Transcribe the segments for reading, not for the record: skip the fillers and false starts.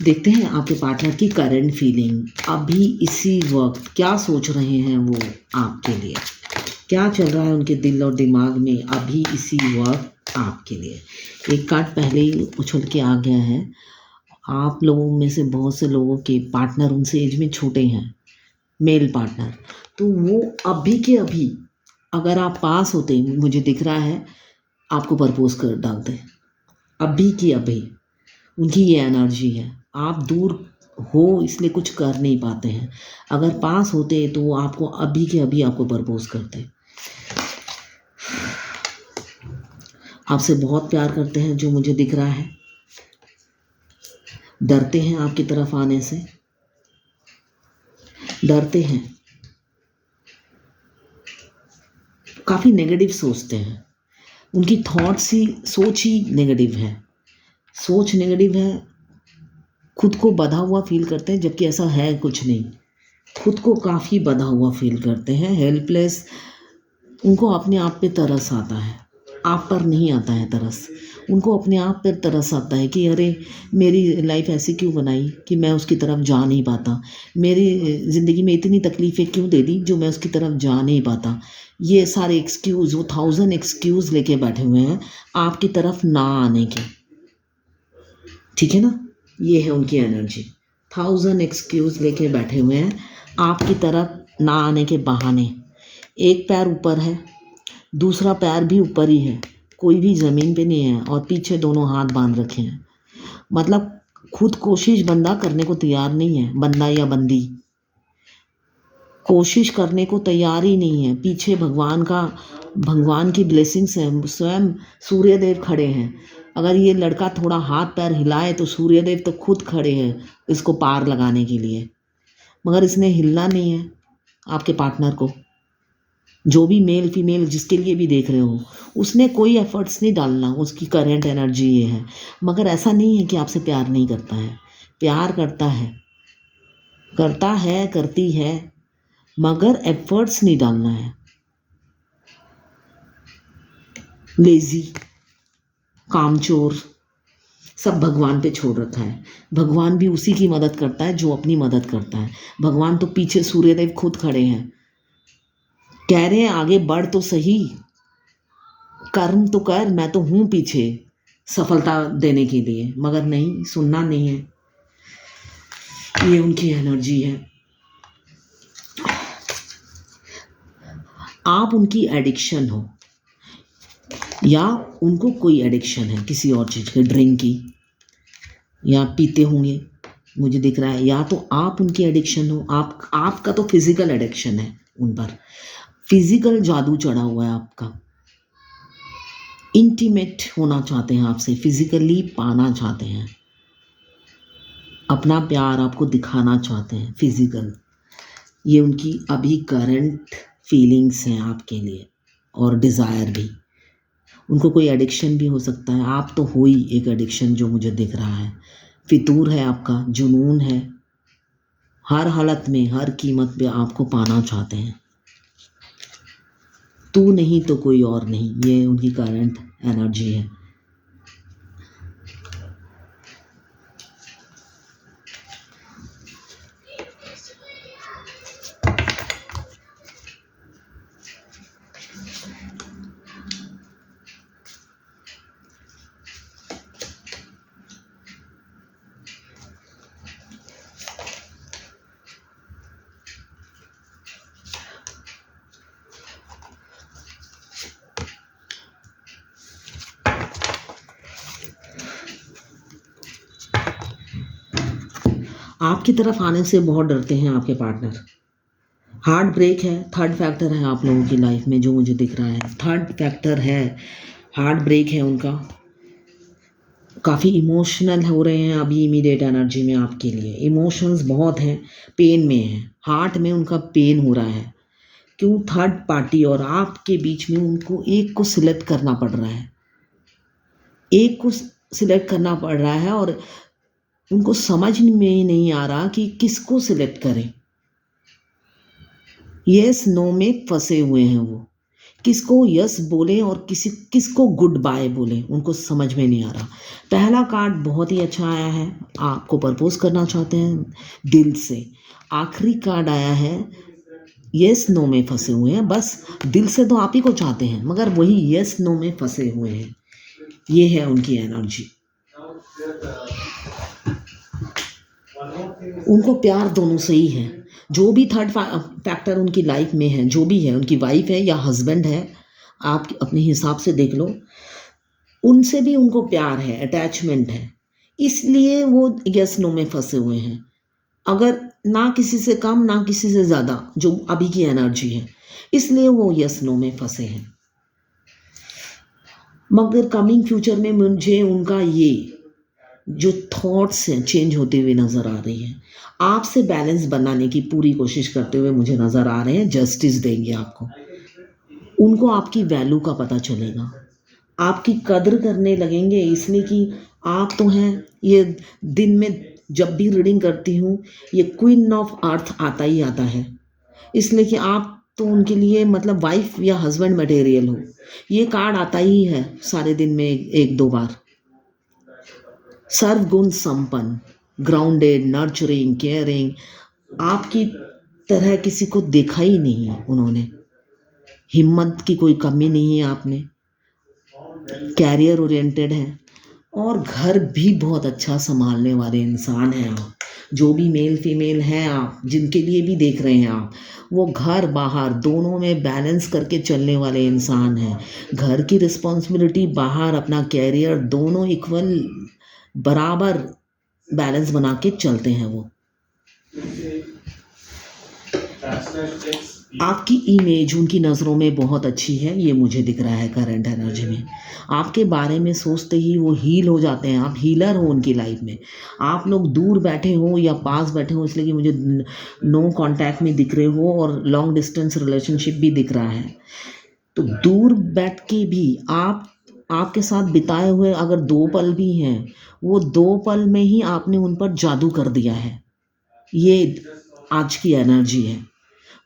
देखते हैं आपके पार्टनर की करंट फीलिंग, अभी इसी वक्त क्या सोच रहे हैं वो आपके लिए, क्या चल रहा है उनके दिल और दिमाग में अभी इसी वक्त आपके लिए। एक कार्ड पहले ही उछल के आ गया है। आप लोगों में से बहुत से लोगों के पार्टनर उनसे एज में छोटे हैं, मेल पार्टनर, तो वो अभी के अभी अगर आप पास होते, मुझे दिख रहा है, आपको प्रपोज कर डालते। अभी की अभी उनकी ये एनर्जी है। आप दूर हो इसलिए कुछ कर नहीं पाते हैं, अगर पास होते तो वो आपको अभी के अभी आपको प्रपोज करते। आपसे बहुत प्यार करते हैं जो मुझे दिख रहा है, डरते हैं आपकी तरफ आने से, डरते हैं, काफ़ी नेगेटिव सोचते हैं, उनकी थॉट्स ही सोच ही नेगेटिव है, सोच नेगेटिव है, खुद को बंधा हुआ फील करते हैं जबकि ऐसा है कुछ नहीं, खुद को काफ़ी बंधा हुआ फील करते हैं, हेल्पलेस। उनको अपने आप पे तरस आता है, आप पर नहीं आता है तरस, उनको अपने आप पर तरस आता है कि अरे मेरी लाइफ ऐसी क्यों बनाई कि मैं उसकी तरफ जा नहीं पाता, मेरी ज़िंदगी में इतनी तकलीफ़ें क्यों दे दी जो मैं उसकी तरफ जा नहीं पाता। ये सारे एक्सक्यूज़, वो 1000 एक्सक्यूज़ लेके बैठे हुए हैं आपकी तरफ ना आने के, ठीक है ना। ये है उनकी एनर्जी, 1000 एक्सक्यूज़ लेके बैठे हुए हैं आपकी तरफ ना आने के बहाने। एक पैर ऊपर है, दूसरा पैर भी ऊपर ही है, कोई भी ज़मीन पे नहीं है, और पीछे दोनों हाथ बांध रखे हैं। मतलब खुद कोशिश बंदा करने को तैयार नहीं है, बंदा या बंदी कोशिश करने को तैयार ही नहीं है। पीछे भगवान की ब्लेसिंग्स हैं, स्वयं सूर्यदेव खड़े हैं। अगर ये लड़का थोड़ा हाथ पैर हिलाए तो सूर्यदेव तो खुद खड़े हैं इसको पार लगाने के लिए, मगर इसने हिलना नहीं है। आपके पार्टनर को, जो भी मेल फीमेल जिसके लिए भी देख रहे हो, उसने कोई एफर्ट्स नहीं डालना, उसकी करंट एनर्जी ये है। मगर ऐसा नहीं है कि आपसे प्यार नहीं करता है, प्यार करता है, करता है, करती है, मगर एफर्ट्स नहीं डालना है। लेजी, कामचोर, सब भगवान पे छोड़ रखा है। भगवान भी उसी की मदद करता है जो अपनी मदद करता है। भगवान तो पीछे सूर्यदेव खुद खड़े हैं, कह रहे हैं आगे बढ़ तो सही, कर्म तो कर, मैं तो हूं पीछे सफलता देने के लिए, मगर नहीं, सुनना नहीं है। ये उनकी एनर्जी है। आप उनकी एडिक्शन हो, या उनको कोई एडिक्शन है किसी और चीज़ की, ड्रिंक की, या पीते होंगे मुझे दिख रहा है, या तो आप उनकी एडिक्शन हो। आपका तो फिजिकल एडिक्शन है उन पर, फिजिकल जादू चढ़ा हुआ है आपका। इंटीमेट होना चाहते हैं आपसे, फिजिकली पाना चाहते हैं, अपना प्यार आपको दिखाना चाहते हैं फिजिकल। ये उनकी अभी करंट फीलिंग्स हैं आपके लिए, और डिज़ायर भी। उनको कोई एडिक्शन भी हो सकता है, आप तो हो ही एक एडिक्शन जो मुझे दिख रहा है। फितूर है आपका, जुनून है, हर हालत में हर कीमत पे आपको पाना चाहते हैं। तू नहीं तो कोई और नहीं, ये उनकी करंट एनर्जी है। आपकी तरफ आने से बहुत डरते हैं आपके पार्टनर। हार्ट ब्रेक है, थर्ड फैक्टर है आप लोगों की लाइफ में जो मुझे दिख रहा है, थर्ड फैक्टर है, हार्ट ब्रेक है उनका। काफ़ी इमोशनल हो रहे हैं अभी इमीडिएट एनर्जी में आपके लिए, इमोशंस बहुत हैं, पेन में है, हार्ट में उनका पेन हो रहा है। क्यों? थर्ड पार्टी और आपके बीच में उनको एक को सिलेक्ट करना पड़ रहा है, एक को सिलेक्ट करना पड़ रहा है, और उनको समझ में ही नहीं आ रहा कि किसको सिलेक्ट करें। यस नो में फंसे हुए हैं वो, किसको यस बोले और किसको गुड बाय बोले, उनको समझ में नहीं आ रहा। पहला कार्ड बहुत ही अच्छा आया है, आपको प्रपोज करना चाहते हैं दिल से। आखिरी कार्ड आया है यस नो में फंसे हुए हैं, बस दिल से तो आप ही को चाहते हैं मगर वही यस नो में फंसे हुए हैं। ये है उनकी एनर्जी। उनको प्यार दोनों से ही है। जो भी थर्ड फैक्टर उनकी लाइफ में है, जो भी है, उनकी वाइफ है या हस्बैंड है, आप अपने हिसाब से देख लो, उनसे भी उनको प्यार है, अटैचमेंट है, इसलिए वो यस नो में फंसे हुए हैं। अगर ना किसी से कम ना किसी से ज़्यादा, जो अभी की एनर्जी है, इसलिए वो यस नो में फंसे हैं। मगर कमिंग फ्यूचर में मुझे उनका ये जो थॉट्स हैं चेंज होते हुए नज़र आ रही हैं। आपसे बैलेंस बनाने की पूरी कोशिश करते हुए मुझे नज़र आ रहे हैं, जस्टिस देंगे आपको। उनको आपकी वैल्यू का पता चलेगा, आपकी कद्र करने लगेंगे, इसलिए कि आप तो हैं। ये दिन में जब भी रीडिंग करती हूँ, ये क्वीन ऑफ अर्थ आता ही आता है, इसलिए कि आप तो उनके लिए मतलब वाइफ या हस्बैंड मटेरियल हो। ये कार्ड आता ही है सारे दिन में एक दो बार। सर्वगुण संपन्न, ग्राउंडेड, नर्चरिंग, केयरिंग, आपकी तरह किसी को देखा ही नहीं है उन्होंने। हिम्मत की कोई कमी नहीं है आप में, कैरियर ओरिएंटेड है और घर भी बहुत अच्छा संभालने वाले इंसान हैं आप। जो भी मेल फीमेल हैं आप, जिनके लिए भी देख रहे हैं आप, वो घर बाहर दोनों में बैलेंस करके चलने वाले इंसान हैं। घर की रिस्पॉन्सिबिलिटी, बाहर अपना कैरियर, दोनों इक्वल बराबर बैलेंस बना के चलते हैं वो। आपकी इमेज उनकी नज़रों में बहुत अच्छी है, ये मुझे दिख रहा है करंट एनर्जी में। आपके बारे में सोचते ही वो हील हो जाते हैं, आप हीलर हो उनकी लाइफ में। आप लोग दूर बैठे हो या पास बैठे हो, इसलिए कि मुझे नो कांटेक्ट में दिख रहे हो और लॉन्ग डिस्टेंस रिलेशनशिप भी दिख रहा है। तो दूर बैठ के भी आपके साथ बिताए हुए अगर 2 पल भी हैं, वो 2 पल में ही आपने उन पर जादू कर दिया है। ये आज की एनर्जी है।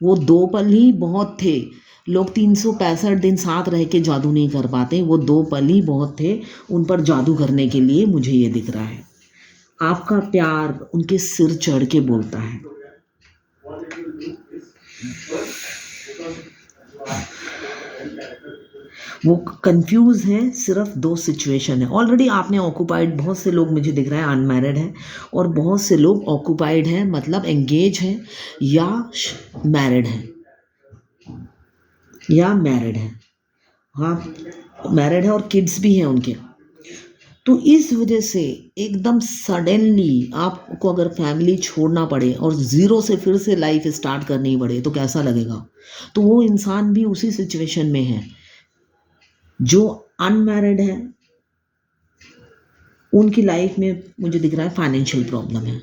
वो 2 पल ही बहुत थे। लोग 365 दिन साथ रह के जादू नहीं कर पाते, वो 2 पल ही बहुत थे उन पर जादू करने के लिए, मुझे ये दिख रहा है। आपका प्यार उनके सिर चढ़ के बोलता है। वो कंफ्यूज हैं, सिर्फ 2 सिचुएशन है। ऑलरेडी आपने ऑक्यूपाइड, बहुत से लोग मुझे दिख रहा है अनमैरिड हैं और बहुत से लोग ऑक्यूपाइड हैं, मतलब एंगेज हैं या मैरिड हैं हाँ, मैरिड है और किड्स भी हैं उनके। तो इस वजह से एकदम सडनली आपको अगर फैमिली छोड़ना पड़े और ज़ीरो से फिर से लाइफ स्टार्ट करनी पड़े तो कैसा लगेगा। तो वो इंसान भी उसी सिचुएशन में है। जो अनमैरिड है उनकी लाइफ में मुझे दिख रहा है फाइनेंशियल प्रॉब्लम है।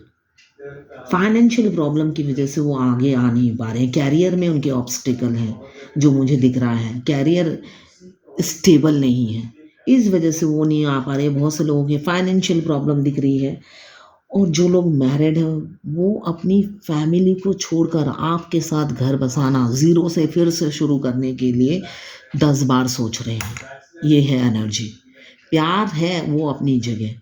फाइनेंशियल प्रॉब्लम की वजह से वो आगे आ नहीं पा रहे हैं। कैरियर में उनके ऑब्स्टिकल हैं, जो मुझे दिख रहा है। कैरियर स्टेबल नहीं है, इस वजह से वो नहीं आ पा रहे। बहुत से लोगों की फाइनेंशियल प्रॉब्लम दिख रही है। और जो लोग मैरिड हैं वो अपनी फैमिली को छोड़कर आपके साथ घर बसाना, ज़ीरो से फिर से शुरू करने के लिए 10 बार सोच रहे हैं। ये है एनर्जी। प्यार है वो अपनी जगह,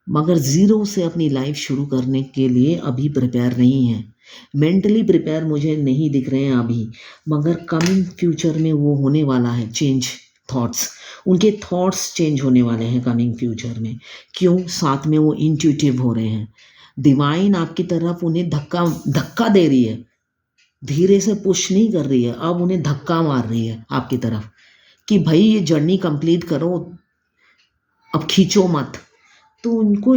मगर ज़ीरो से अपनी लाइफ शुरू करने के लिए अभी प्रिपेयर नहीं है। मेंटली प्रिपेयर मुझे नहीं दिख रहे हैं अभी, मगर कमिंग फ्यूचर में वो होने वाला है चेंज। थॉट्स, उनके थॉट्स चेंज होने वाले हैं कमिंग फ्यूचर में। क्यों? साथ में वो इंट्यूटिव हो रहे हैं। डिवाइन आपकी तरफ उन्हें धक्का दे रही है, धीरे से पुश नहीं कर रही है, अब उन्हें धक्का मार रही है आपकी तरफ कि भाई ये जर्नी कंप्लीट करो, अब खींचो मत। तो उनको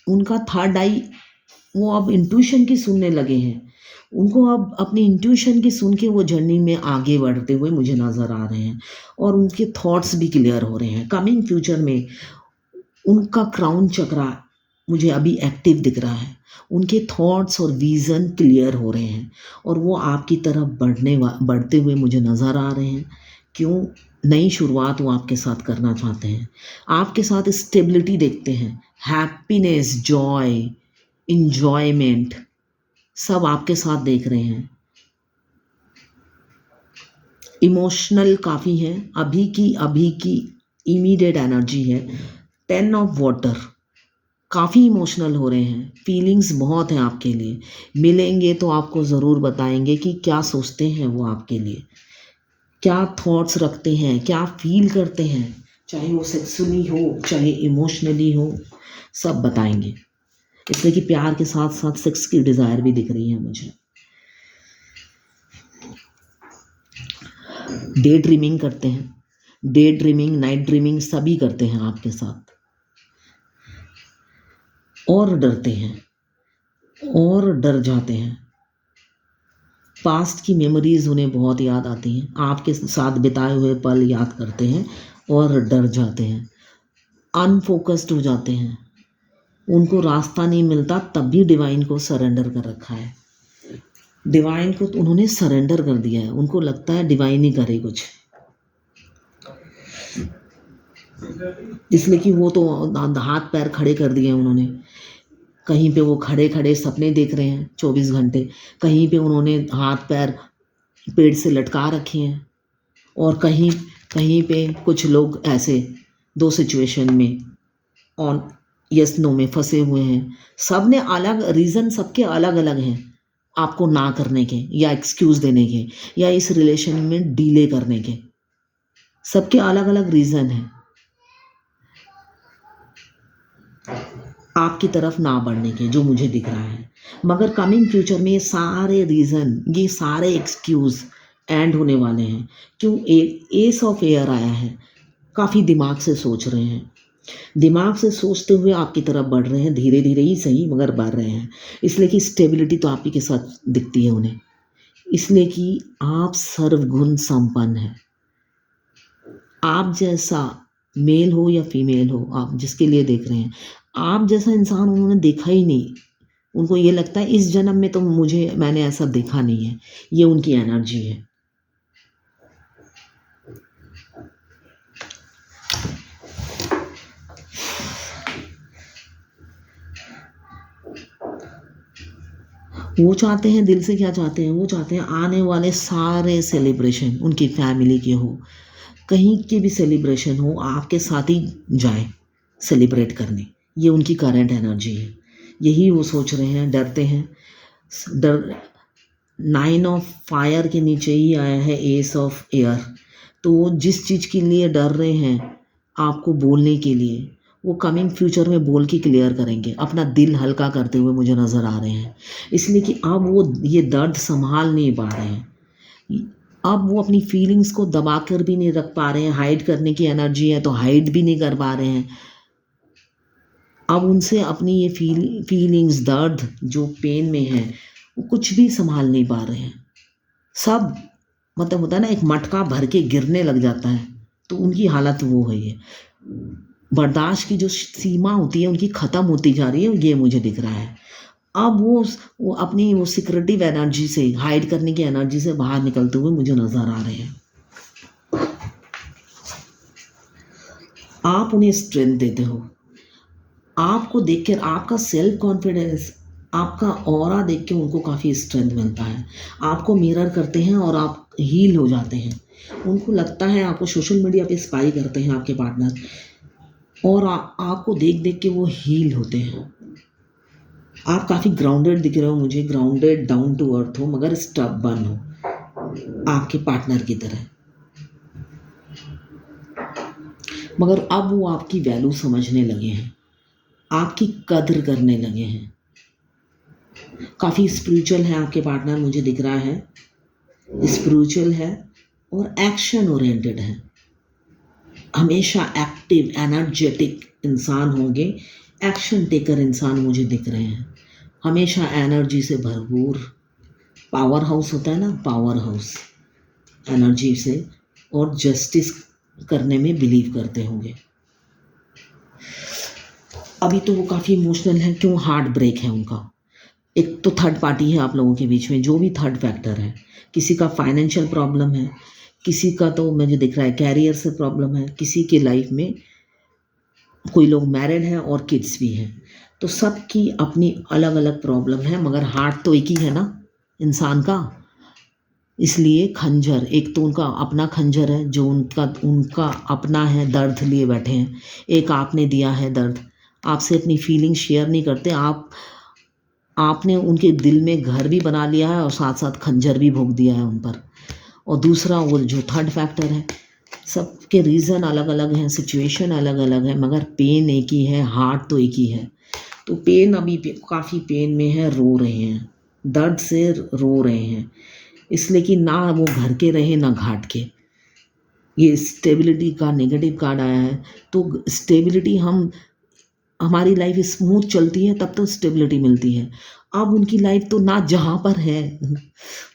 उनका थर्ड आई, वो अब इंट्यूशन की सुनने लगे हैं। उनको अब अपनी इंट्यूशन की सुन के वो जर्नी में आगे बढ़ते हुए मुझे नज़र आ रहे हैं और उनके थॉट्स भी क्लियर हो रहे हैं। कमिंग फ्यूचर में उनका क्राउन चक्रा मुझे अभी एक्टिव दिख रहा है। उनके थॉट्स और विज़न क्लियर हो रहे हैं और वो आपकी तरफ बढ़ते हुए मुझे नज़र आ रहे हैं। क्यों? नई शुरुआत वो आपके साथ करना चाहते हैं। आपके साथ स्टेबिलिटी देखते हैं, हैप्पीनेस, जॉय, इंजॉयमेंट सब आपके साथ देख रहे हैं। इमोशनल काफ़ी हैं, अभी की इमीडिएट एनर्जी है। 10 ऑफ वाटर, काफ़ी इमोशनल हो रहे हैं, फीलिंग्स बहुत हैं आपके लिए। मिलेंगे तो आपको ज़रूर बताएंगे कि क्या सोचते हैं वो आपके लिए, क्या थॉट्स रखते हैं, क्या फील करते हैं, चाहे वो सेक्सुअली हो चाहे इमोशनली हो, सब बताएंगे। इसलिए कि प्यार के साथ साथ सेक्स की डिज़ायर भी दिख रही है मुझे। डे ड्रीमिंग करते हैं, डे ड्रीमिंग, नाइट ड्रीमिंग सभी करते हैं आपके साथ, और डरते हैं और डर जाते हैं। पास्ट की मेमोरीज उन्हें बहुत याद आती हैं, आपके साथ बिताए हुए पल याद करते हैं और डर जाते हैं, अनफोकस्ड हो जाते हैं। उनको रास्ता नहीं मिलता, तब भी डिवाइन को सरेंडर कर रखा है। डिवाइन को तो उन्होंने सरेंडर कर दिया है, उनको लगता है डिवाइन ही करे कुछ, इसलिए कि वो तो हाथ पैर खड़े कर दिए उन्होंने। कहीं पे वो खड़े खड़े सपने देख रहे हैं 24 घंटे, कहीं पे उन्होंने हाथ पैर पेड़ से लटका रखे हैं, और कहीं कहीं पे कुछ लोग ऐसे 2 सिचुएशन में ऑन यस नो में फंसे हुए हैं। सब ने अलग रीज़न, सबके अलग अलग हैं आपको ना करने के, या एक्सक्यूज़ देने के, या इस रिलेशन में डीले करने के। सबके अलग अलग रीज़न हैं आपकी तरफ ना बढ़ने के, जो मुझे दिख रहा है। मगर कमिंग फ्यूचर में ये सारे रीज़न, ये सारे एक्सक्यूज़ एंड होने वाले हैं। क्यों? एस ऑफ एयर आया है, काफ़ी दिमाग से सोच रहे हैं, दिमाग से सोचते हुए आपकी तरफ बढ़ रहे हैं, धीरे धीरे ही सही मगर बढ़ रहे हैं। इसलिए कि स्टेबिलिटी तो आप ही के साथ दिखती है उन्हें, इसलिए कि आप सर्वगुण संपन्न हैं। आप जैसा मेल हो या फीमेल हो, आप जिसके लिए देख रहे हैं, आप जैसा इंसान उन्होंने देखा ही नहीं। उनको ये लगता है इस जन्म में तो मैंने ऐसा देखा नहीं है। ये उनकी एनर्जी है। वो चाहते हैं, दिल से क्या चाहते हैं, वो चाहते हैं आने वाले सारे सेलिब्रेशन उनकी फैमिली के हो, कहीं की भी सेलिब्रेशन हो, आपके साथ ही जाए सेलिब्रेट करने। ये उनकी करंट एनर्जी है, यही वो सोच रहे हैं। डरते हैं, डर 9 ऑफ फायर के नीचे ही आया है एस ऑफ एयर। तो वो जिस चीज़ के लिए डर रहे हैं आपको बोलने के लिए, वो कमिंग फ्यूचर में बोल के क्लियर करेंगे, अपना दिल हल्का करते हुए मुझे नज़र आ रहे हैं। इसलिए कि अब वो ये दर्द संभाल नहीं पा रहे हैं, अब वो अपनी फीलिंग्स को दबा कर भी नहीं रख पा रहे हैं। हाइड करने की एनर्जी है तो हाइड भी नहीं कर पा रहे हैं। अब उनसे अपनी ये फीलिंग्स, दर्द जो पेन में है, वो कुछ भी संभाल नहीं पा रहे हैं। सब मतलब होता है ना, एक मटका भर के गिरने लग जाता है, तो उनकी हालत वो है। ये बर्दाश्त की जो सीमा होती है उनकी ख़त्म होती जा रही है, ये मुझे दिख रहा है। अब वो अपनी वो सिक्रेटिव एनर्जी से, हाइड करने की एनर्जी से बाहर निकलते हुए मुझे नज़र आ रहे हैं। आप उन्हें स्ट्रेंथ देते हो, आपको देखकर आपका सेल्फ कॉन्फिडेंस, आपका ऑरा देख के उनको काफ़ी स्ट्रेंथ मिलता है। आपको मिरर करते हैं और आप हील हो जाते हैं। उनको लगता है, आपको सोशल मीडिया पे स्पाई करते हैं आपके पार्टनर, और आपको देख देख के वो हील होते हैं। आप काफ़ी ग्राउंडेड दिख रहे हो मुझे, ग्राउंडेड, डाउन टू अर्थ हो, मगर स्टबर्न हो आपके पार्टनर की तरह। मगर अब वो आपकी वैल्यू समझने लगे हैं, आपकी कद्र करने लगे हैं। काफ़ी स्पिरिचुअल है आपके पार्टनर, मुझे दिख रहा है स्पिरिचुअल है और एक्शन ओरिएंटेड है। हमेशा एक्टिव, एनर्जेटिक इंसान होंगे, एक्शन टेकर इंसान मुझे दिख रहे हैं। हमेशा एनर्जी से भरपूर, पावर हाउस होता है ना, पावर हाउस एनर्जी से, और जस्टिस करने में बिलीव करते होंगे। अभी तो वो काफ़ी इमोशनल है, क्यों? हार्ट ब्रेक है उनका। एक तो थर्ड पार्टी है आप लोगों के बीच में, जो भी थर्ड फैक्टर है। किसी का फाइनेंशियल प्रॉब्लम है, किसी का तो मुझे दिख रहा है कैरियर से प्रॉब्लम है, किसी के लाइफ में कोई लोग मैरिड हैं और किड्स भी हैं। तो सबकी अपनी अलग अलग प्रॉब्लम है, मगर हार्ट तो एक ही है ना इंसान का। इसलिए खंजर, एक तो उनका अपना खंजर है जो उनका उनका अपना है, दर्द लिए बैठे हैं। एक आपने दिया है दर्द, आपसे अपनी फीलिंग शेयर नहीं करते। आपने उनके दिल में घर भी बना लिया है और साथ साथ खंजर भी भोंक दिया है उन पर। और दूसरा वो जो थर्ड फैक्टर है, सबके रीज़न अलग अलग हैं, सिचुएशन अलग अलग है, मगर पेन एक ही है, हार्ट तो एक ही है। तो पेन अभी काफ़ी पेन में है, रो रहे हैं, दर्द से रो रहे हैं, इसलिए कि ना वो घर के रहे ना घाट के। ये स्टेबिलिटी का नेगेटिव कार्ड आया है। तो स्टेबिलिटी, हमारी लाइफ स्मूथ चलती है तब तो स्टेबिलिटी मिलती है। अब उनकी लाइफ तो ना जहाँ पर है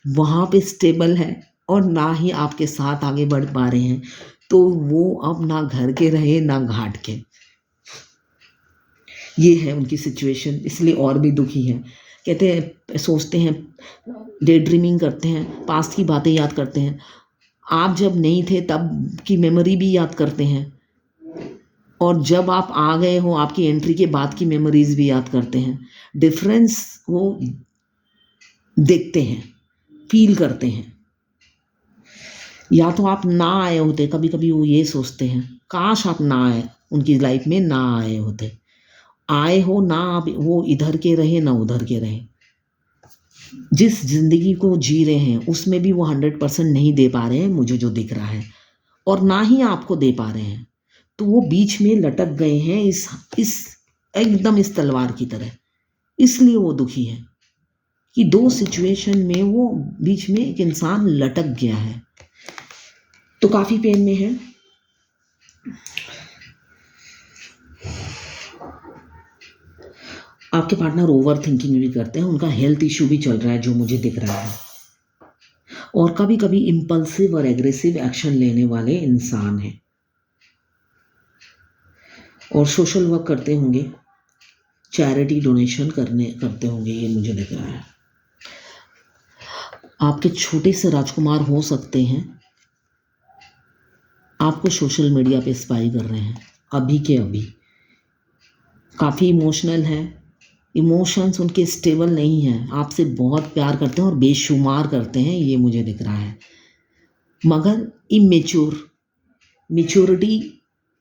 वहाँ पे स्टेबल है और ना ही आपके साथ आगे बढ़ पा रहे हैं। तो वो अब ना घर के रहे ना घाट के, ये है उनकी सिचुएशन, इसलिए और भी दुखी है। कहते हैं, सोचते हैं, डे ड्रीमिंग करते हैं, पास्ट की बातें याद करते हैं, आप जब नहीं थे तब की मेमोरी भी याद करते हैं, और जब आप आ गए हो आपकी एंट्री के बाद की मेमोरीज भी याद करते हैं। डिफरेंस वो देखते हैं, फील करते हैं। या तो आप ना आए होते, कभी कभी वो ये सोचते हैं, काश आप ना आए, उनकी लाइफ में ना आए होते। आए हो ना, आप वो इधर के रहे ना उधर के रहे। जिस जिंदगी को जी रहे हैं उसमें भी वो 100% नहीं दे पा रहे हैं, मुझे जो दिख रहा है, और ना ही आपको दे पा रहे हैं। तो वो बीच में लटक गए हैं, इस एकदम इस तलवार की तरह। इसलिए वो दुखी है कि दो सिचुएशन में वो बीच में एक इंसान लटक गया है, तो काफी पेन में है। आपके पार्टनर ओवर थिंकिंग भी करते हैं, उनका हेल्थ इशू भी चल रहा है जो मुझे दिख रहा है, और कभी कभी इम्पल्सिव और एग्रेसिव एक्शन लेने वाले इंसान हैं, और सोशल वर्क करते होंगे, चैरिटी डोनेशन करते होंगे, ये मुझे दिख रहा है। आपके छोटे से राजकुमार हो सकते हैं, आपको सोशल मीडिया पे स्पाई कर रहे हैं अभी के अभी। काफ़ी इमोशनल है, इमोशंस उनके स्टेबल नहीं हैं, आपसे बहुत प्यार करते हैं और बेशुमार करते हैं, ये मुझे दिख रहा है, मगर इमेच्योर, मेच्योरिटी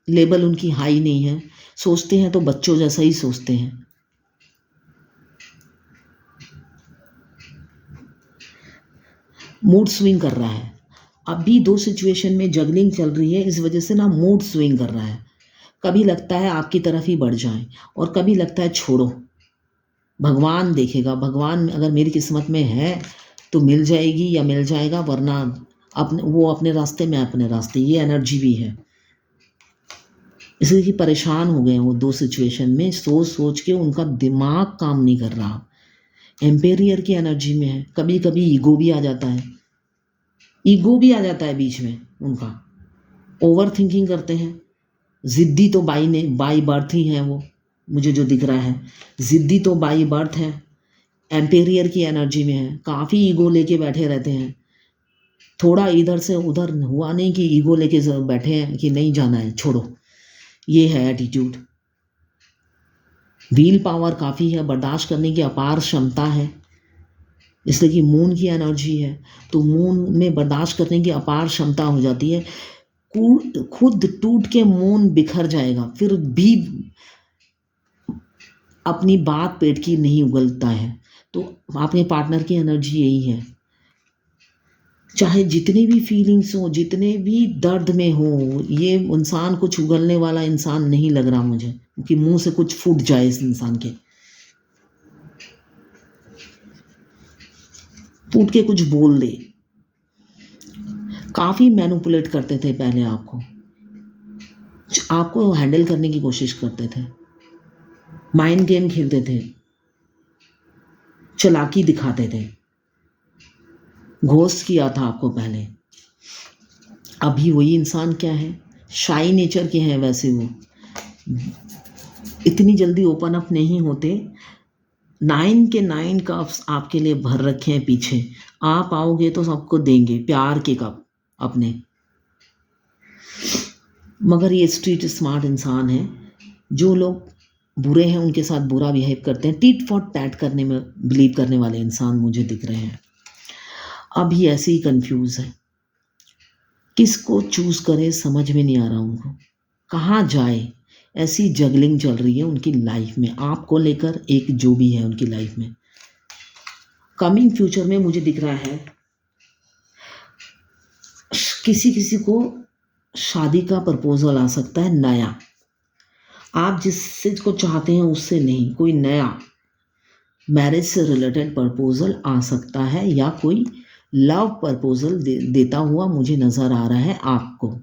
लेवल उनकी हाई नहीं है। सोचते हैं तो बच्चों जैसा ही सोचते हैं। मूड स्विंग कर रहा है, अभी दो सिचुएशन में जगलिंग चल रही है, इस वजह से ना मूड स्विंग कर रहा है। कभी लगता है आपकी तरफ ही बढ़ जाएं, और कभी लगता है छोड़ो, भगवान देखेगा, भगवान अगर मेरी किस्मत में है तो मिल जाएगी या मिल जाएगा, वरना वो अपने रास्ते में अपने रास्ते, ये एनर्जी भी है। इसलिए कि परेशान हो गए हैं वो दो सिचुएशन में, सोच सोच के उनका दिमाग काम नहीं कर रहा। एम्पेरियर की एनर्जी में है, कभी कभी ईगो भी आ जाता है, ईगो भी आ जाता है बीच में उनका। ओवर थिंकिंग करते हैं, ज़िद्दी तो बाई बर्थ ही है वो, मुझे जो दिख रहा है ज़िद्दी तो बाई बर्थ है, एम्पेरियर की एनर्जी में है, काफ़ी ईगो लेके बैठे रहते हैं। थोड़ा इधर से उधर हुआ नहीं कि ईगो लेके बैठे हैं कि नहीं जाना है, छोड़ो, ये है एटीट्यूड। व्हील पावर काफ़ी है, बर्दाश्त करने की अपार क्षमता है, इसलिए कि मून की एनर्जी है, तो मून में बर्दाश्त करने की अपार क्षमता हो जाती है। खुद टूट के मून बिखर जाएगा, फिर भी अपनी बात पेट की नहीं उगलता है। तो आपके पार्टनर की एनर्जी यही है, चाहे जितनी भी फीलिंग्स हो, जितने भी दर्द में हो, ये इंसान कुछ उगलने वाला इंसान नहीं लग रहा मुझे, कि मुंह से कुछ फूट जाए इस इंसान के, फूट के कुछ बोल दे। काफ़ी मैनिपुलेट करते थे पहले, आपको हैंडल करने की कोशिश करते थे, माइंड गेम खेलते थे, चालाकी दिखाते थे, घोस्ट किया था आपको पहले। अभी वही इंसान क्या है, शाई नेचर के हैं, वैसे वो इतनी जल्दी ओपन अप नहीं होते। 9 के 9 कप्स आपके लिए भर रखे हैं पीछे, आप आओगे तो सबको देंगे प्यार के कप अपने। मगर ये स्ट्रीट स्मार्ट इंसान है, जो लोग बुरे हैं उनके साथ बुरा बिहेव करते हैं, टिट फॉर टैट करने में बिलीव करने वाले इंसान मुझे दिख रहे हैं। अभी ऐसे ही कंफ्यूज है, किसको चूज करे समझ में नहीं आ रहा उनको, कहाँ जाए। ऐसी जगलिंग चल रही है उनकी लाइफ में, आपको लेकर एक जो भी है उनकी लाइफ में। कमिंग फ्यूचर में मुझे दिख रहा है किसी किसी को शादी का प्रपोजल आ सकता है नया। आप जिस चीज को चाहते हैं उससे नहीं, कोई नया मैरिज से रिलेटेड प्रपोजल आ सकता है, या कोई लव प्रपोजल देता हुआ मुझे नज़र आ रहा है आपको।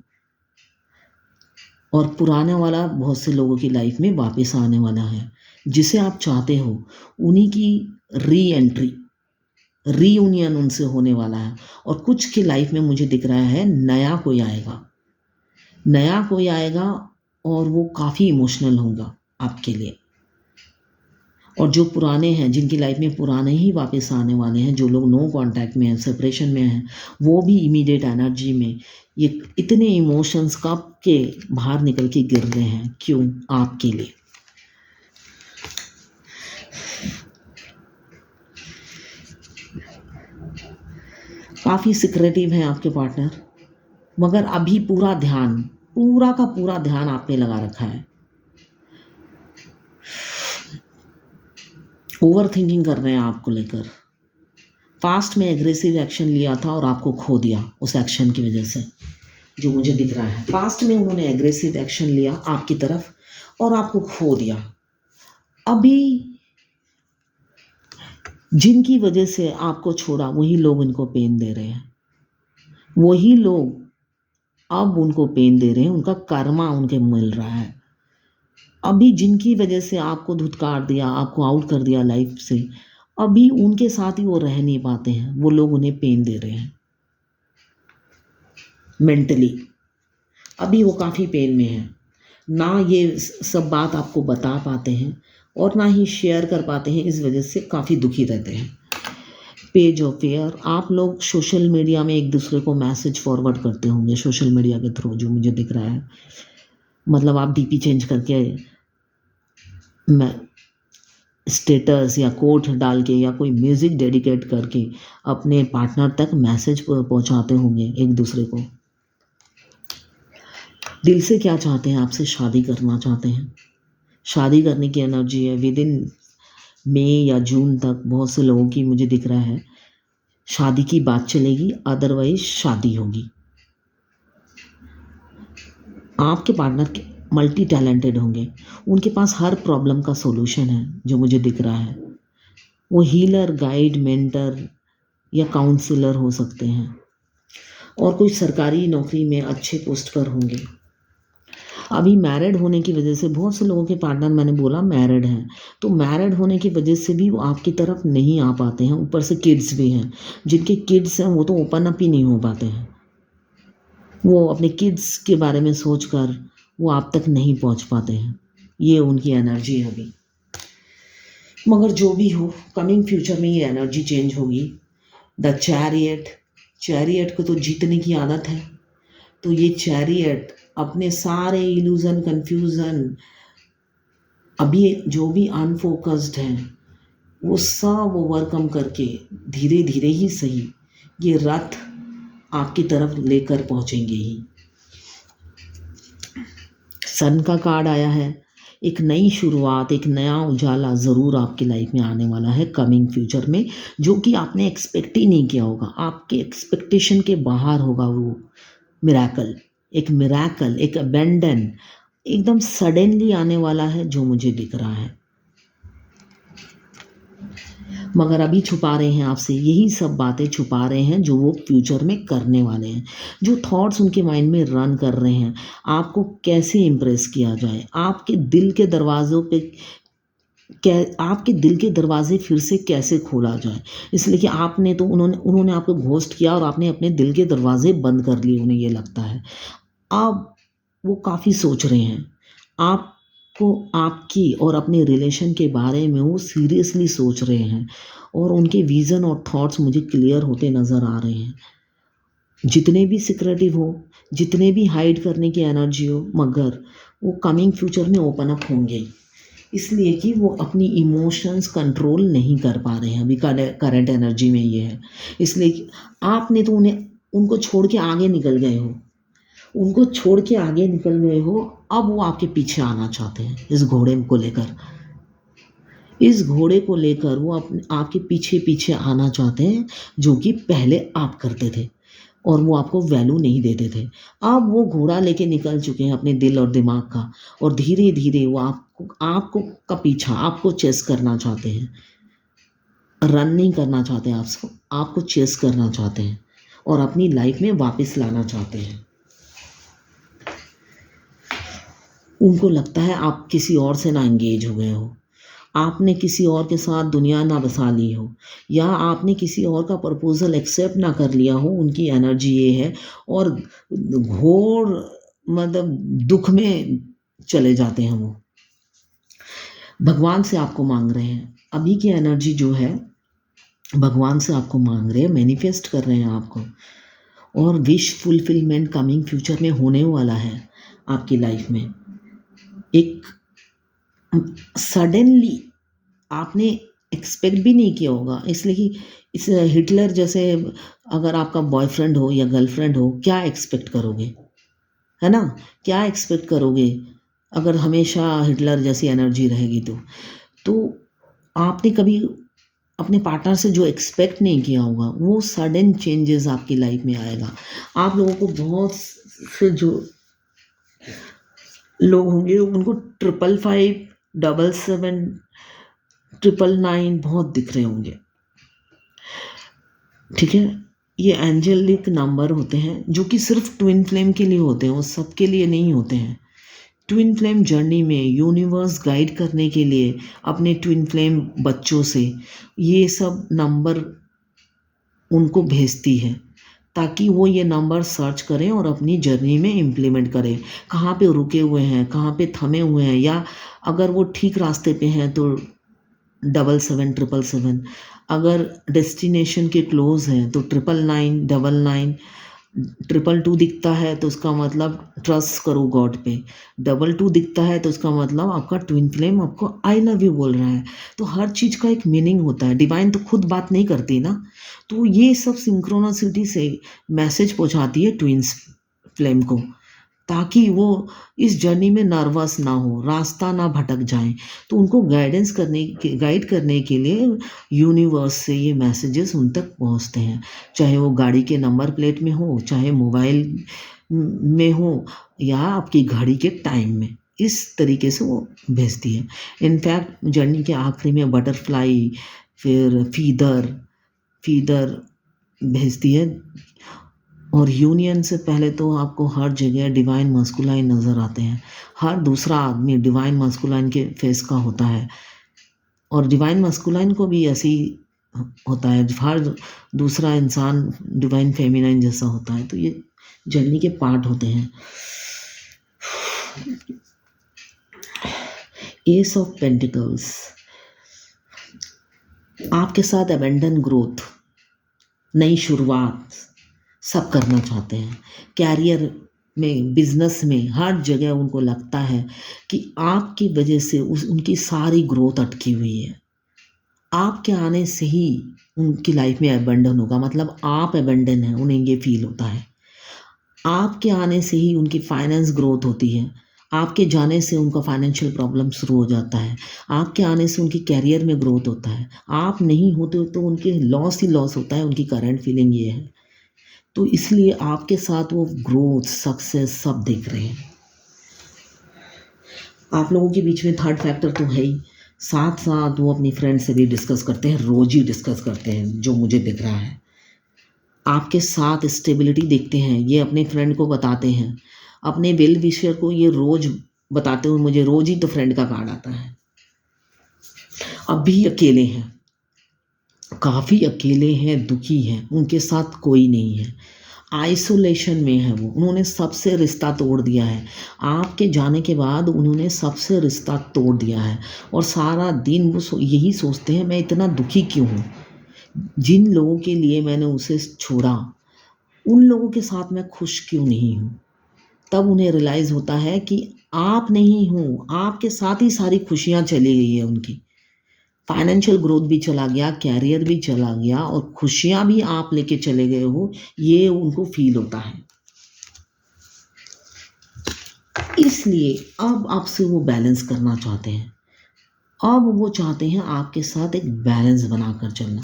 और पुराने वाला बहुत से लोगों की लाइफ में वापस आने वाला है, जिसे आप चाहते हो उन्हीं की री एंट्री, रीयूनियन उनसे होने वाला है। और कुछ की लाइफ में मुझे दिख रहा है नया कोई आएगा, नया कोई आएगा, और वो काफ़ी इमोशनल होगा आपके लिए। और जो पुराने हैं, जिनकी लाइफ में पुराने ही वापस आने वाले हैं, जो लोग नो कांटेक्ट में हैं, सेपरेशन में हैं, वो भी इमीडिएट एनर्जी में ये इतने इमोशंस कब के बाहर निकल के गिर रहे हैं, क्यों? आपके लिए। काफ़ी सिक्रेटिव है आपके पार्टनर, मगर अभी पूरा ध्यान, पूरा का पूरा ध्यान आप पे लगा रखा है। ओवर थिंकिंग कर रहे हैं आपको लेकर। पास्ट में एग्रेसिव एक्शन लिया था और आपको खो दिया उस एक्शन की वजह से, जो मुझे दिख रहा है। पास्ट में उन्होंने एग्रेसिव एक्शन लिया आपकी तरफ और आपको खो दिया। अभी जिनकी वजह से आपको छोड़ा वही लोग इनको पेन दे रहे हैं, वही लोग अब उनको पेन दे रहे हैं, उनका कर्मा उनके मिल रहा है। अभी जिनकी वजह से आपको धुतकार दिया, आपको आउट कर दिया लाइफ से, अभी उनके साथ ही वो रह नहीं पाते हैं, वो लोग उन्हें पेन दे रहे हैं मेंटली। अभी वो काफ़ी पेन में है, ना ये सब बात आपको बता पाते हैं और ना ही शेयर कर पाते हैं, इस वजह से काफ़ी दुखी रहते हैं। पेज ऑफ फेयर, आप लोग सोशल मीडिया में एक दूसरे को मैसेज फॉरवर्ड करते होंगे सोशल मीडिया के थ्रू, जो मुझे दिख रहा है। मतलब आप डीपी चेंज करके स्टेटस या कोट डाल के या कोई म्यूज़िक डेडिकेट करके अपने पार्टनर तक मैसेज पहुंचाते होंगे एक दूसरे को। दिल से क्या चाहते हैं? आपसे शादी करना चाहते हैं, शादी करने की एनर्जी है। विद इन मई या जून तक बहुत से लोगों की मुझे दिख रहा है शादी की बात चलेगी, अदरवाइज शादी होगी। आपके पार्टनर मल्टी टैलेंटेड होंगे, उनके पास हर प्रॉब्लम का सॉल्यूशन है, जो मुझे दिख रहा है। वो हीलर, गाइड, मेंटर या काउंसलर हो सकते हैं, और कोई सरकारी नौकरी में अच्छे पोस्ट पर होंगे। अभी मैरिड होने की वजह से बहुत से लोगों के पार्टनर, मैंने बोला मैरिड हैं, तो मैरिड होने की वजह से भी वो आपकी तरफ नहीं आ पाते हैं। ऊपर से किड्स भी हैं, जिनके किड्स हैं वो तो ओपन अप ही नहीं हो पाते हैं। वो अपने किड्स के बारे में सोचकर वो आप तक नहीं पहुंच पाते हैं, ये उनकी एनर्जी है अभी। मगर जो भी हो, कमिंग फ्यूचर में ये एनर्जी चेंज होगी। द चैरियट, चैरियट को तो जीतने की आदत है, तो ये चैरियट अपने सारे इल्यूजन, कंफ्यूजन, अभी जो भी अनफोकस्ड हैं, वो सब ओवरकम करके धीरे धीरे ही सही ये रथ आपकी तरफ लेकर पहुंचेंगे ही। सन का कार्ड आया है, एक नई शुरुआत, एक नया उजाला ज़रूर आपकी लाइफ में आने वाला है कमिंग फ्यूचर में, जो कि आपने एक्सपेक्ट ही नहीं किया होगा, आपके एक्सपेक्टेशन के बाहर होगा वो मिराकल, एक अबेंडन एकदम सडनली आने वाला है, जो मुझे दिख रहा है। मगर अभी छुपा रहे हैं आपसे, यही सब बातें छुपा रहे हैं जो वो फ्यूचर में करने वाले हैं। जो थॉट्स उनके माइंड में रन कर रहे हैं, आपको कैसे इम्प्रेस किया जाए, आपके दिल के दरवाज़ों पे आपके दिल के दरवाजे फिर से कैसे खोला जाए। इसलिए कि आपने तो उन्होंने आपको घोस्ट किया और आपने अपने दिल के दरवाजे बंद कर लिए, उन्हें ये लगता है। अब वो काफ़ी सोच रहे हैं आपको, आपकी और अपने रिलेशन के बारे में वो सीरियसली सोच रहे हैं, और उनके विज़न और थॉट्स मुझे क्लियर होते नज़र आ रहे हैं। जितने भी सिक्रेटिव हो, जितने भी हाइड करने की एनर्जी हो, मगर वो कमिंग फ्यूचर में ओपन अप होंगे। इसलिए कि वो अपनी इमोशंस कंट्रोल नहीं कर पा रहे हैं, अभी करंट एनर्जी में ये है। इसलिए कि आपने तो उनको छोड़ के आगे निकल गए हो, उनको छोड़ के आगे निकल गए हो, अब वो आपके पीछे आना चाहते हैं इस घोड़े को लेकर। इस घोड़े को लेकर वो आपके पीछे पीछे आना चाहते हैं, जो कि पहले आप करते थे और वो आपको वैल्यू नहीं देते थे। अब वो घोड़ा लेके निकल चुके हैं अपने दिल और दिमाग का, और धीरे धीरे वो आपको का पीछा, आपको चेस करना चाहते हैं। रन नहीं करना चाहते आपको चेस करना चाहते हैं और अपनी लाइफ में वापस लाना चाहते हैं। उनको लगता है आप किसी और से ना एंगेज हो गए हो, आपने किसी और के साथ दुनिया ना बसा ली हो, या आपने किसी और का प्रपोजल एक्सेप्ट ना कर लिया हो। उनकी एनर्जी ये है, और घोर मतलब दुख में चले जाते हैं वो। भगवान से आपको मांग रहे हैं, अभी की एनर्जी जो है भगवान से आपको मांग रहे हैं, मैनिफेस्ट कर रहे हैं आपको, और विश फुलफिलमेंट कमिंग फ्यूचर में होने वाला है आपकी लाइफ में। एक सडनली आपने एक्सपेक्ट भी नहीं किया होगा, इसलिए कि इस हिटलर जैसे अगर आपका बॉयफ्रेंड हो या गर्लफ्रेंड हो, क्या एक्सपेक्ट करोगे, है ना? क्या एक्सपेक्ट करोगे अगर हमेशा हिटलर जैसी एनर्जी रहेगी तो आपने कभी अपने पार्टनर से जो एक्सपेक्ट नहीं किया होगा, वो सडन चेंजेस आपकी लाइफ में आएगा। आप लोगों को बहुत से जो लोग होंगे उनको 555, 77, 999 बहुत दिख रहे होंगे, ठीक है? ये एंजेलिक नंबर होते हैं जो कि सिर्फ ट्विन फ्लेम के लिए होते हैं, वो सबके लिए नहीं होते हैं। ट्विन फ्लेम जर्नी में यूनिवर्स गाइड करने के लिए अपने ट्विन फ्लेम बच्चों से ये सब नंबर उनको भेजती है, ताकि वो ये नंबर सर्च करें और अपनी जर्नी में इम्प्लीमेंट करें। कहाँ पे रुके हुए हैं, कहाँ पे थमे हुए हैं, या अगर वो ठीक रास्ते पे हैं तो 77, 777, अगर डेस्टिनेशन के क्लोज हैं तो 999, 99, 222 दिखता है तो उसका मतलब ट्रस्ट करो गॉड पे, 22 दिखता है तो उसका मतलब आपका ट्विन फ्लेम आपको आई लव यू बोल रहा है। तो हर चीज़ का एक मीनिंग होता है, डिवाइन तो खुद बात नहीं करती ना, तो ये सब सिंक्रोनासिटी से मैसेज पहुंचाती है ट्विन्स फ्लेम को, ताकि वो इस जर्नी में नर्वस ना हो, रास्ता ना भटक जाएं। तो उनको गाइड करने के लिए यूनिवर्स से ये मैसेजेस उन तक पहुंचते हैं, चाहे वो गाड़ी के नंबर प्लेट में हो, चाहे मोबाइल में हो, या आपकी घड़ी के टाइम में। इस तरीके से वो भेजती है। इनफैक्ट जर्नी के आखिरी में बटरफ्लाई, फिर फीदर भेजती है, और यूनियन से पहले तो आपको हर जगह डिवाइन मस्कुलाइन नज़र आते हैं। हर दूसरा आदमी डिवाइन मस्कुलाइन के फेस का होता है, और डिवाइन मस्कुलाइन को भी ऐसी होता है, हर दूसरा इंसान डिवाइन फेमिनाइन जैसा होता है। तो ये जर्नी के पार्ट होते हैं। एस ऑफ पेंटिकल्स आपके साथ अबेंडन ग्रोथ, नई शुरुआत सब करना चाहते हैं। कैरियर में, बिजनेस में, हर जगह उनको लगता है कि आपकी वजह से उनकी सारी ग्रोथ अटकी हुई है। आपके आने से ही उनकी लाइफ में अबंडन होगा, मतलब आप अबंडन हैं, उन्हें ये फील होता है। आपके आने से ही उनकी फाइनेंस ग्रोथ होती है, आपके जाने से उनका फाइनेंशियल प्रॉब्लम शुरू हो जाता है, आपके आने से उनकी कैरियर में ग्रोथ होता है। आप नहीं होते तो उनके लॉस ही लॉस होता है, उनकी करंट फीलिंग ये है। तो इसलिए आपके साथ वो ग्रोथ, सक्सेस सब देख रहे हैं। आप लोगों के बीच में थर्ड फैक्टर तो है ही, साथ साथ वो अपनी फ्रेंड से भी डिस्कस करते हैं, रोज ही डिस्कस करते हैं, जो मुझे दिख रहा है। आपके साथ स्टेबिलिटी देखते हैं, ये अपने फ्रेंड को बताते हैं, अपने वेल विशर को ये रोज बताते हुए, मुझे रोज ही तो फ्रेंड का कार्ड आता है। अब भी अकेले हैं, काफ़ी अकेले हैं, दुखी हैं, उनके साथ कोई नहीं है, आइसोलेशन में है वो। उन्होंने सबसे रिश्ता तोड़ दिया है, आपके जाने के बाद उन्होंने सबसे रिश्ता तोड़ दिया है, और सारा दिन वो यही सोचते हैं मैं इतना दुखी क्यों हूँ, जिन लोगों के लिए मैंने उसे छोड़ा उन लोगों के साथ मैं खुश क्यों नहीं हूँ। तब उन्हें रियलाइज़ होता है कि आप नहीं हो, आपके साथ ही सारी खुशियाँ चली गई है उनकी। फाइनेंशियल ग्रोथ भी चला गया, कैरियर भी चला गया और खुशियाँ भी आप लेके चले गए हो, ये उनको फ़ील होता है। इसलिए अब आपसे वो बैलेंस करना चाहते हैं। अब वो चाहते हैं आपके साथ एक बैलेंस बनाकर चलना।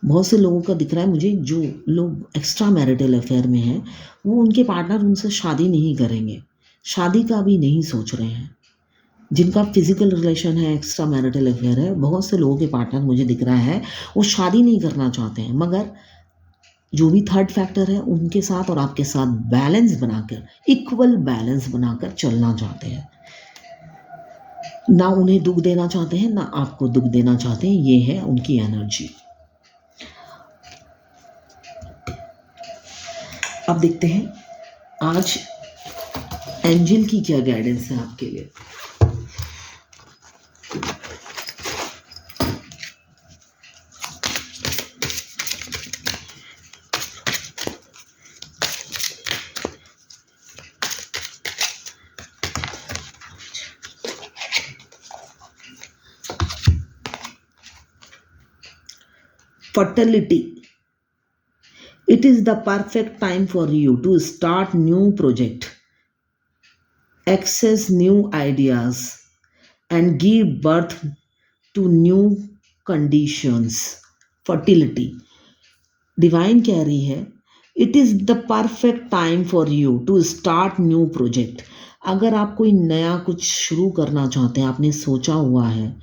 बहुत से लोगों का दिख रहा है मुझे, जो लोग एक्स्ट्रा मैरिटल अफेयर में हैं, वो उनके पार्टनर उनसे शादी नहीं करेंगे, शादी का भी नहीं सोच रहे हैं। जिनका फिजिकल रिलेशन है, एक्स्ट्रा मैरिटल अफेयर है, बहुत से लोगों के पार्टनर मुझे दिख रहा है वो शादी नहीं करना चाहते हैं, मगर जो भी थर्ड फैक्टर है उनके साथ और आपके साथ बैलेंस बनाकर, इक्वल बैलेंस बनाकर चलना चाहते हैं। ना उन्हें दुख देना चाहते हैं, ना आपको दुख देना चाहते हैं। ये है उनकी एनर्जी। अब देखते हैं आज एंजल की क्या गाइडेंस है आपके लिए। Fertility. It is the perfect time for you to start new project, access new ideas, and give birth to new conditions. Fertility. Divine कह रही है it is the perfect time for you to start new project. अगर आप कोई नया कुछ शुरू करना चाहते हैं, आपने सोचा हुआ है,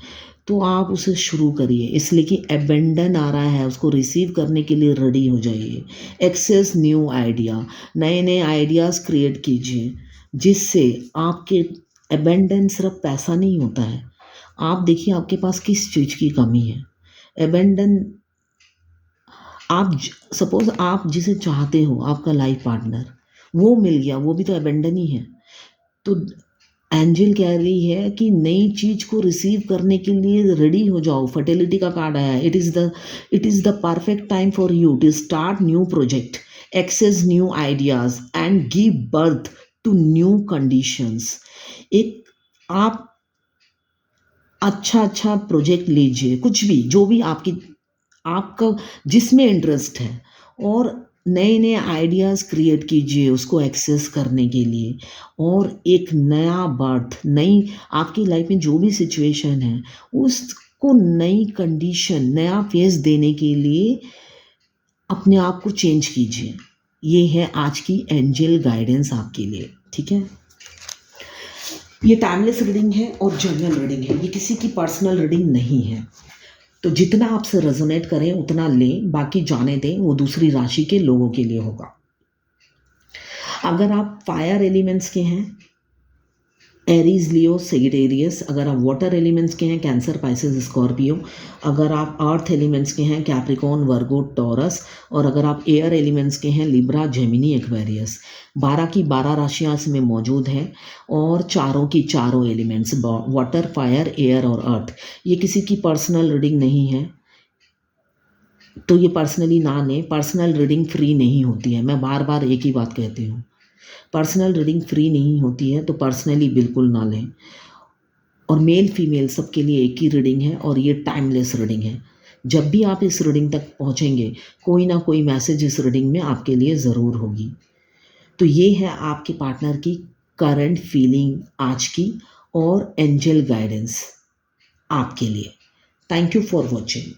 तो आप उसे शुरू करिए, इसलिए कि एबेंडन आ रहा है, उसको रिसीव करने के लिए रेडी हो जाइए। एक्सेस न्यू आइडिया, नए नए आइडियाज़ क्रिएट कीजिए, जिससे आपके एबेंडन सिर्फ पैसा नहीं होता है। आप देखिए आपके पास किस चीज़ की कमी है। एबेंडन, आप सपोज आप जिसे चाहते हो, आपका लाइफ पार्टनर, वो मिल गया, वो भी तो एबेंडन ही है। तो एंजल कह रही है कि नई चीज को रिसीव करने के लिए रेडी हो जाओ। फर्टिलिटी का कार्ड आया है। It is the perfect time for you to start new project, access new ideas and give birth to new conditions. एक आप अच्छा प्रोजेक्ट लीजिए, कुछ भी, जो भी आपका जिसमें इंटरेस्ट है, और नए नए आइडियाज़ क्रिएट कीजिए उसको एक्सेस करने के लिए, और एक नया बर्थ, नई आपकी लाइफ में जो भी सिचुएशन है उसको नई कंडीशन, नया फेस देने के लिए अपने आप को चेंज कीजिए। ये है आज की एंजल गाइडेंस आपके लिए। ठीक है, ये टाइमलेस रीडिंग है और जनरल रीडिंग है, ये किसी की पर्सनल रीडिंग नहीं है। तो जितना आपसे रेजोनेट करें उतना लें, बाकी जाने दें, वो दूसरी राशि के लोगों के लिए होगा। अगर आप फायर एलिमेंट्स के हैं, एरीज, लियो, सेजिटेरियस। अगर आप वाटर एलिमेंट्स के हैं, कैंसर, पाइसेस, स्कॉर्पियो। अगर आप अर्थ एलिमेंट्स के हैं, कैप्रिकॉर्न, वर्गो, टॉरस। और अगर आप एयर एलिमेंट्स के हैं, लिब्रा, जेमिनी, एक्वेरियस। 12 की 12 राशियाँ इसमें मौजूद हैं, और चारों की चारों एलिमेंट्स, वाटर, फायर, एयर और अर्थ। ये किसी की पर्सनल रीडिंग नहीं है, तो ये पर्सनली ना लें। पर्सनल रीडिंग फ्री नहीं होती है, मैं बार बार एक ही बात कहती हूँ, पर्सनल रीडिंग फ्री नहीं होती है, तो पर्सनली बिल्कुल ना लें। और मेल फीमेल सबके लिए एक ही रीडिंग है, और ये टाइमलेस रीडिंग है। जब भी आप इस रीडिंग तक पहुँचेंगे, कोई ना कोई मैसेज इस रीडिंग में आपके लिए ज़रूर होगी। तो ये है आपके पार्टनर की करंट फीलिंग आज की, और एंजल गाइडेंस आपके लिए। Thank you for watching.